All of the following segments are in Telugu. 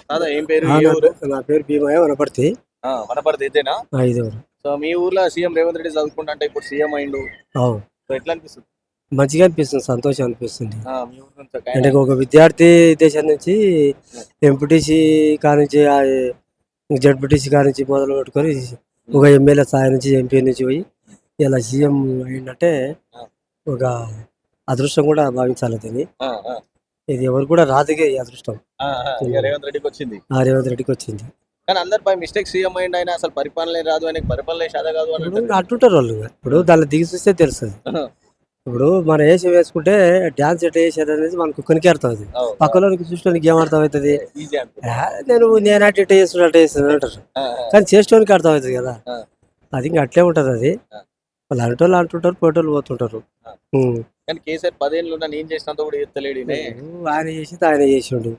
దాదా ఏం పేరు? ఆ, ఏ ఊరు? నా పేరు భీమయ్య వనపర్తి. వనపర్తి ఇదేనా? ఇదేవరు. సో మీ ఊర్లో సీఎం రేవంత్ రెడ్డి చదువుకుంటా అంటే ఇప్పుడు సీఎం అయిండు. అవును, సో ఎట్లా అనిపిస్తుంది? మంచిగా అనిపిస్తుంది, సంతోషం అనిపిస్తుంది. మీ ఊరు నుంచి ఒక అంటే ఆయన. ఒక విద్యార్థి దేశం నుంచి ఎంపీటీసీ కానించి జడ్పీటీసీ కానించి మొదలు పెట్టుకొని ఒక ఎమ్మెల్యే స్థాయి నుంచి ఎంపీ నుంచి పోయి ఇలా సీఎం అయిందంటే ఒక అదృష్టం కూడా భావించాలి దీన్ని. ఆ, ఆ, ఇది ఎవరు కూడా రాదుగా ఈ అదృష్టం. ఇక రేవంత్ రెడ్డికి వచ్చింది. రేవంత్ రెడ్డికి వచ్చింది. కానీ అందరు బై మిస్టేక్ సీఎం అయిండు. ఆయన అసలు పరిపాలన రాదు, ఆయనకి పరిపాలన శాత కాదు అని ఇప్పుడు అంటారు. అంటుంటారు వాళ్ళు. ఇప్పుడు దాన్ని దిగి చూస్తే తెలుస్తుంది. ఇప్పుడు మన వేషం వేసుకుంటే డ్యాన్స్ ఎట్లా వేసేది అనేది మనకు కొనికి అర్థమవుతుంది. పక్కలోనికి చూసుకోనికి ఏం అర్థం అవుతుంది? ఈజీ నేను అటు ఇట్లా చేస్తున్నా అట్లా చేస్తున్నా అంటారు, కానీ చేసేటోనికి అర్థం అవుతుంది కదా. అది ఇంకా అట్లే ఉంటుంది. అది వాళ్ళు అంటోళ్ళు అంటుంటారు, పోటోళ్ళు పోతుంటారు. కానీ కేసీఆర్ 10 ఏళ్ళు ఉన్నా నేను చేసినంత కూడా ఎత్తలేడు. ఆయన చేసింది ఆయన చేసిండు.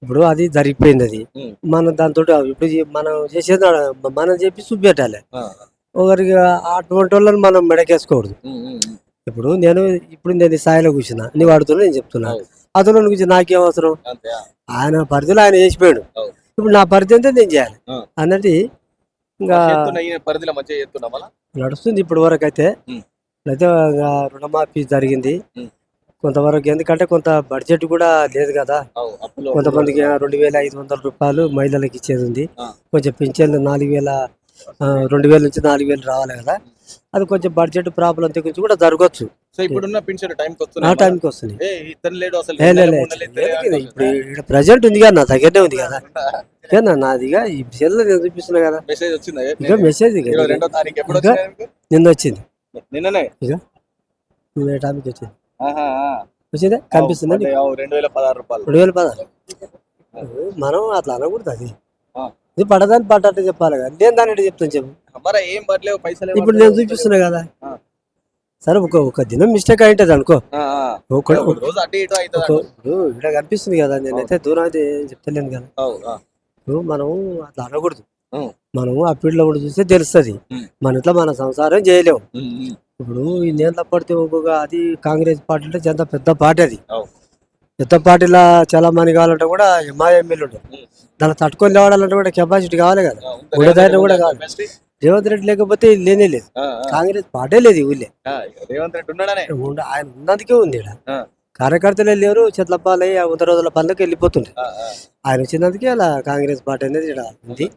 ఇప్పుడు అది జరిగిపోయింది. అది మనం దాంతో ఇప్పుడు మనం చేసేది మనం చెప్పి చూపెట్టాలి. ఒకరికి అటువంటి వాళ్ళని మనం మెడకేసుకోకూడదు. ఇప్పుడు నేను ఈ స్థాయిలో కూర్చున్నా, నువ్వు అడుగుతున్నా, నేను చెప్తున్నా. అతను గురించి నాకేం అవసరం? ఆయన పరిధిలో ఆయన చేసిపోయాడు. ఇప్పుడు నా పరిధి అంతా నేను చేయాలి అన్నది ఇంకా పరిధిలో మంచిగా చేస్తున్నా నడుస్తుంది ఇప్పటి వరకు. అయితే రుణమాఫీ జరిగింది కొంతవరకు, ఎందుకంటే కొంత బడ్జెట్ కూడా లేదు కదా. కొంతమందికి 2500 రూపాయలు మహిళలకు ఇచ్చేది ఉంది. కొంచెం పింఛన్లు 2000 నుంచి 4000 రావాలి కదా. అది కొంచెం బడ్జెట్ ప్రాబ్లం గురించి కూడా జరగచ్చు. ఇప్పుడున్న పింఛన్ టైంకి వస్తుంది. ఇప్పుడు ప్రజెంట్ ఉంది కదా, నా దగ్గరనే ఉంది కదా. నాదిగా ఈ సెల్లో నేను చూపిస్తున్నా కదా. మెసేజ్ వచ్చిందా? ఇక మెసేజ్ నిన్న వచ్చింది. నిన్ననే ఇక టాపిక్ వచ్చింది. వచ్చిందే కనిపిస్తుంది. 2016 రూపాయలు. 2016. మనం అట్లా అనకూడదు. అది ఇది పడదాన్ని పడ్డట్టు చెప్పాలి కదా. నేను దాన్ని చెప్తాను చెప్పు. ఏం పడలేవు పైసలు. ఇప్పుడు నేను చూపిస్తున్నా కదా. సరే ఒక దినం మిస్టేక్ అయింటది అనుకో, ఇక్కడ కనిపిస్తుంది కదా. నేనైతే దూరం అయితే చెప్తలేను కదా. ఇప్పుడు మనం అట్లా అనకూడదు. మనం ఆ ఫీల్డ్ లో కూడా చూస్తే తెలుస్తుంది. మన ఇట్లా మన సంసారం చేయలేము. ఇప్పుడు ఈ నేల పడితే అది కాంగ్రెస్ పార్టీ అంటే చాలా పెద్ద పార్టీ. అది పెద్ద పార్టీలో చాలా మంది కావాలంటే కూడా మా ఎమ్మెల్యే ఉంటారు. దాన్ని తట్టుకొని లేవాలంటే కూడా కెపాసిటీ కావాలి కదా, గుణధైర్యం కూడా కావాలి. రేవంత్ రెడ్డి లేకపోతే లేనే లేదు. కాంగ్రెస్ పార్టీ లేదు ఊళ్ళే. ఆయన ఉన్నందుకే ఉంది. ఇక్కడ కార్యకర్తలే లేరు, చెట్లపాలయ్యి 100 రోజుల పనులకు వెళ్ళిపోతుంది. ఆయన వచ్చినందుకే అలా కాంగ్రెస్ పార్టీ అనేది ఇక్కడ ఉంది.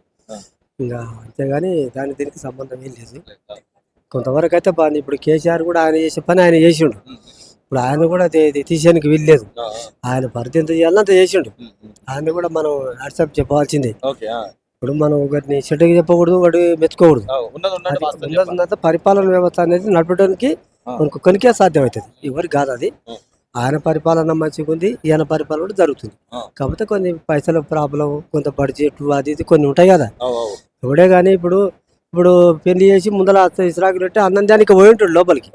ఇంకా అంతేగాని దీనికి సంబంధం ఏం లేదు. కొంతవరకు అయితే బాగుంది. ఇప్పుడు కేసీఆర్ కూడా ఆయన చేసే పని ఆయన చేసిండు. ఇప్పుడు ఆయన కూడా తీసేయడానికి వీల్లేదు. ఆయన పరిధి ఎంత చేయాలో అంత చేసిండు. ఆయన కూడా మనం వాట్సాప్ చెప్పవలసిందే. ఇప్పుడు మనం ఒకటిని చెట్టుకి చెప్పకూడదు, ఒకటి మెచ్చుకోకూడదు. ఉన్నదంతా పరిపాలన వ్యవస్థ అనేది నడపడానికి కొనికే సాధ్యమవుతుంది, ఎవరికి కాదు. అది ఆయన పరిపాలన మంచిగా ఉంది, ఈయన పరిపాలన కూడా జరుగుతుంది. కాకపోతే కొన్ని పైసల ప్రాబ్లం, కొంత బడ్జెట్ అది ఇది కొన్ని ఉంటాయి కదా. ఎవడే కానీ ఇప్పుడు పెళ్లి చేసి ముందర ఇసురాకు పెట్టి అన్నం దానికి పోయి ఉంటాడు లోపలికి.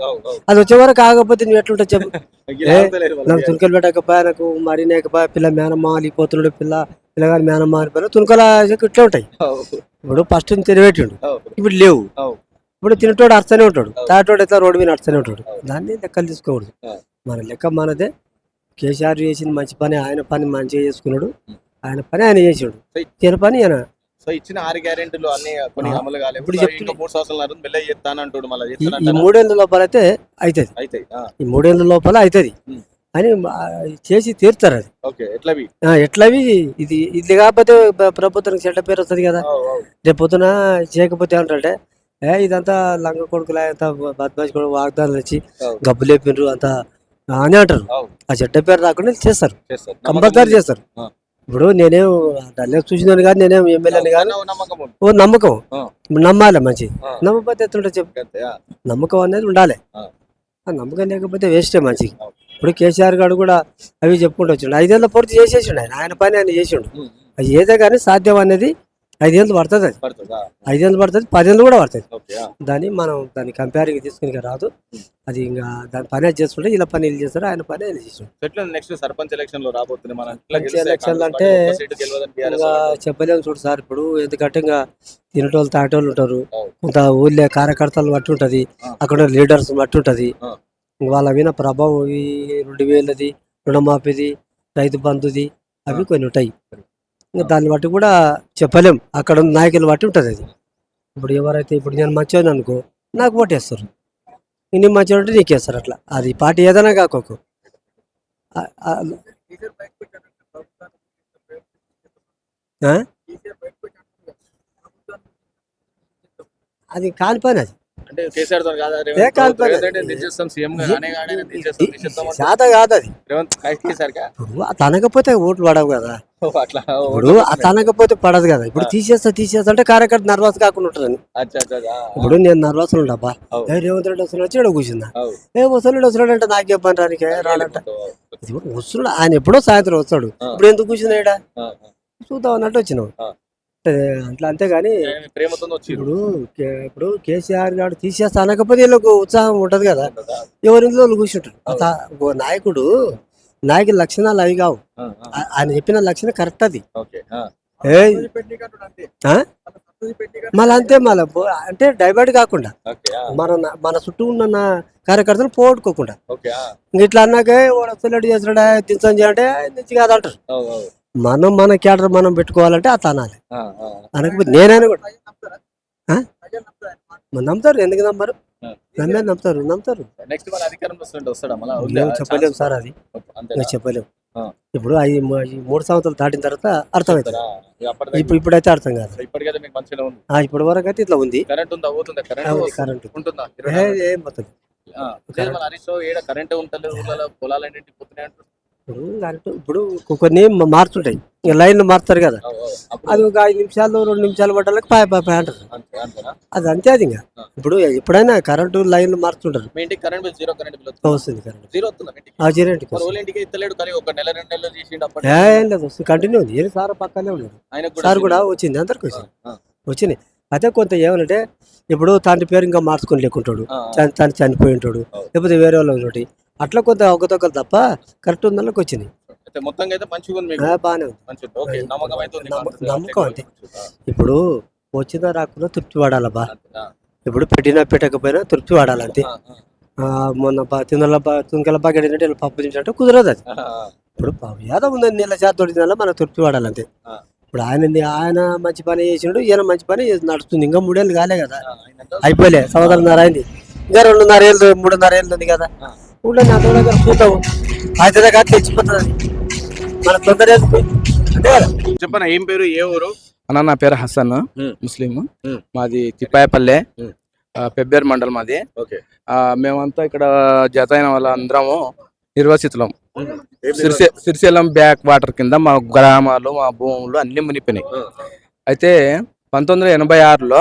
అది వచ్చే వరకు కాకపోతే నువ్వు ఎట్లుంటా చెప్పు. నాకు తునకలు పెట్టకపోయా, నాకు మరినేకపోయా, పిల్ల మేనమ్మ అలిగిపోతున్నాడు, పిల్లగాని మేనమ్మ అనిపోయినా తునకల ఇట్లా ఉంటాయి. ఇప్పుడు ఫస్ట్ తినబెట్టిండు, ఇప్పుడు లేవు. ఇప్పుడు తినటోడు అర్చనే ఉంటాడు, తాటోడు అయితే రోడ్డు మీద అర్చనే ఉంటాడు. దాన్ని లెక్కలు తీసుకోకూడదు. మన లెక్క మనదే. కేసీఆర్ చేసిన మంచి పని, ఆయన పని మంచిగా చేసుకున్నాడు. ఆయన పని ఆయన చేసాడు, ఈయన పని ఈయన. సో ఇచ్చిన 6 గ్యారెంటీలు అన్ని కొన్ని అమలు కాలేదు. ఇప్పుడు 3 సంవత్సరాలు మెల్లగా చేస్తానంటాడు. ఈ 3 ఏళ్ళ లోపల అయితే అవుతుంది. ఈ 3 ఏళ్ళ లోపల అవుతుంది అని చేసి తీరుతారు. అది ఎట్లవి ఇది కాకపోతే ప్రభుత్వానికి చెడ్డ పేరు వస్తుంది కదా. రేపు పొద్దున చేయకపోతే ఏమంటే ఇదంతా లంగ కొడుకులా, అంత బద్మాషి కొడుకు, వాగ్దానాలు వచ్చి గబ్బు లేపినరు అంతా అని అంటారు. ఆ చెడ్డ పేరు రాకుండా చేస్తారు, కంపల్సరీ చేస్తారు. ఇప్పుడు నేనేం చూసినాను కానీ, నేనేం ఎమ్మెల్యేని కానీ నమ్మకం నమ్మాలి. మంచి నమ్మకపోతే ఎత్తుంటే చెప్పు. నమ్మకం అనేది ఉండాలి. ఆ నమ్మకం లేకపోతే వేస్టే మంచిగా. ఇప్పుడు కేసీఆర్ గారు కూడా అవి చెప్పుకుంటూ వచ్చిండు. 5 ఏళ్ళ పూర్తి చేసేసిండు. ఆయన పని ఆయన చేసిండు. అది ఏదే కానీ సాధ్యం అనేది 5 ఏళ్ళు పడుతుంది. అది 5 ఏళ్ళు పడుతుంది, 10 ఏళ్ళు కూడా పడుతుంది. దాన్ని కంపేరింగ్ తీసుకుని రాదు. అది ఇంకా దాని పని అది చేసుకుంటే ఇలా పని వీళ్ళు చేస్తారు, ఆయన పని ఆయన చేసాడు. నెక్స్ట్ సర్పంచ్ ఎలక్షన్ లో ఎలక్షన్లు అంటే ఇంకా చెప్పలేము చూడు సార్. ఇప్పుడు ఎందుకంటే ఇంకా తినటోళ్ళు తాగేటోళ్ళు ఉంటారు, కొంత ఊళ్ళో కార్యకర్తలు బట్టి ఉంటుంది, అక్కడ లీడర్స్ బట్టి ఉంటుంది. వాళ్ళ మీద ప్రభావం ఈ 2000ది రుణమాఫీది, రైతు బంధుది అవి కొన్ని ఉంటాయి. ఇంకా దాన్ని బట్టి కూడా చెప్పలేం, అక్కడ ఉన్న నాయకులు బట్టి ఉంటుంది అది. ఇప్పుడు ఎవరైతే ఇప్పుడు నేను మంచివాడిని అనుకో నాకు ఓటేస్తారు, నీ మంచివాడు అంటే నీకేస్తారు, అట్లా అది పార్టీ ఏదైనా కాకోకు. ఆ- ఆ- ఆ? అది కాని పని అది, అంటే కేసీఆర్ తో కాదా ఏ కాదు పని. రేవంత్ రెడ్డిని దించేస్తాం సీఎం గా దించేస్తాం అంటే శాత కాదు అది. రేవంత్ కేసీఆర్ కా ఇప్పుడు తనకపోతే ఓట్లు పడవు కదా, అట్లా ఇప్పుడు తనకపోతే పడదు కదా. ఇప్పుడు తీసేస్తా అంటే కార్యకర్త నర్వస్ కాకుండా ఉంటారని. అచ్చా అచ్చా ఇప్పుడు నేను నర్వస్ ఉండబ్బా, ఏ రేవంత్ రెడ్డి వస్తున్నాడు వచ్చి ఇక్కడ కూర్చుందా, ఏ వస్తున్నాడు వస్తున్నాడు అంటే నాకే పని రానికే రాడంట. ఇప్పుడు వస్తున్నాడు ఆయన, ఎప్పుడో సాయంత్రం వస్తాడు, ఇప్పుడు ఎందుకు కూర్చున్నాడా చూద్దాం అన్నట్టు వచ్చినావు అట్లా. అంతేగాని ప్రేమతో వచ్చి ఇప్పుడు కేసీఆర్ గారు తీసేస్తా అనకపోతే వీళ్ళకు ఉత్సాహం ఉంటది కదా, ఎవరింట్లో వాళ్ళు కూర్చుంటారు. ఓ నాయకుడి లక్షణాలు అవి కావు, ఆయన చెప్పిన లక్షణం కరెక్ట్ అది. మళ్ళీ అంతే, మళ్ళీ అంటే డైవర్ట్ కాకుండా మన మన చుట్టూ ఉన్న కార్యకర్తలు పోగొట్టుకోకుండా ఇట్లా అన్నాకే వాడు వస్తున్నాడు చేస్తున్నాడా దించని అంటే దించి కాదంటారు. మనం మన క్యాడర్ మనం పెట్టుకోవాలంటే అట్లా అనాలి. అనకపోతే నేనైనా కూడా నమ్ముతారు, ఎందుకు నమ్మరు, నమ్ముతారు. నెక్స్ట్ మన అధికారంలో వస్తాడా చెప్పలేము సార్, అది చెప్పలేము. ఇప్పుడు 3 సంవత్సరాలు దాటిన తర్వాత అర్థమవుతుంది, ఇప్పుడైతే అర్థం కాదు. ఇప్పటికైతే మీకు మంచిగా ఉంది, ఇప్పటి వరకు అయితే ఇట్లా ఉంది. కరెంట్ ఉందా, పోతుందా కరెంట్ ఉంటుందా? ఏం పోతుంది హరీష్ ఏడ కరెంట్ ఉంటుంది, పొలాలన్నింటి పోతున్నాయి అంటారు. ఇప్పుడు కొన్ని మారుతుంటాయి, లైన్లు మారుతారు కదా, అది ఒక 5 నిమిషాలు 2 నిమిషాలు పడ్డానికి పాయ అంటారు. అది అంతే, అది ఇంకా ఇప్పుడు ఎప్పుడైనా కరెంటు లైన్లు మారుతుంటారు. మీ ఇంటికి current bill zero, current bill వస్తుంది, కరెంట్ జీరో వస్తుందా? జీరో ఇంటికి ఇంటికి ఇస్తలేడు, కానీ ఒక నెల 2 నెలలు చేసిండు. ఏం లేదు, వస్తుంది, కంటిన్యూ ఉంది. ఏది సార్ పక్కనే ఉన్నాడు, సార్ కూడా వచ్చింది, అందరికి వచ్చినాయి. అయితే కొంత ఏమనంటే ఇప్పుడు తండ్రి పేరు ఇంకా మార్చుకొని లేకుంటాడు, తను చనిపోయి ఉంటాడు, లేకపోతే వేరే వాళ్ళు అట్లా కొంత అవకతవకలు తప్ప కరెక్ట్ ఉందన్నకి వచ్చినాయి. మొత్తంగా అయితే మంచిగా ఉంది, బాగానే ఉంది, నమ్మకం అంతే. ఇప్పుడు వచ్చిందా రాకుండా తృప్తి పడాలబ్బా, ఇప్పుడు పెట్టకపోయినా తృప్తి పడాలంతే. మొన్న తుంకెల బాగా ఏంటంటే పప్పు తింటే కుదరదు అది. ఇప్పుడు ఏదో ఉంది నీళ్ళ చేత మనం తృప్తి పడాలంతే. ఇప్పుడు ఆయన మంచి పని చేసిండు, ఈయన మంచి పని నడుస్తుంది. ఇంకా 3 ఏళ్ళు కాలే కదా, అయిపోలే, సంవత్సరంన్నర అయింది, ఇంకా 2.5 ఏళ్ళు 3.5 ఏళ్ళు ఉంది కదా. ఉండదు నా దగ్గర చూద్దాము, అయితే కాదు తెచ్చిపోతుంది మన తొందర అంతే కదా. చెప్పనా ఏం పేరు, ఏ ఊరు? అన్న నా పేరు హసన్, ముస్లిం, మాది తిప్పాయపల్లె, పెబ్బేరు మండలం మాది. మేమంతా ఇక్కడ జత అయిన వాళ్ళందరము నిర్వాసితులం. శ్రీశైలం బ్యాక్ వాటర్ కింద మా గ్రామాలు మా భూములు అన్ని మునిపోయినాయి. అయితే 1986లో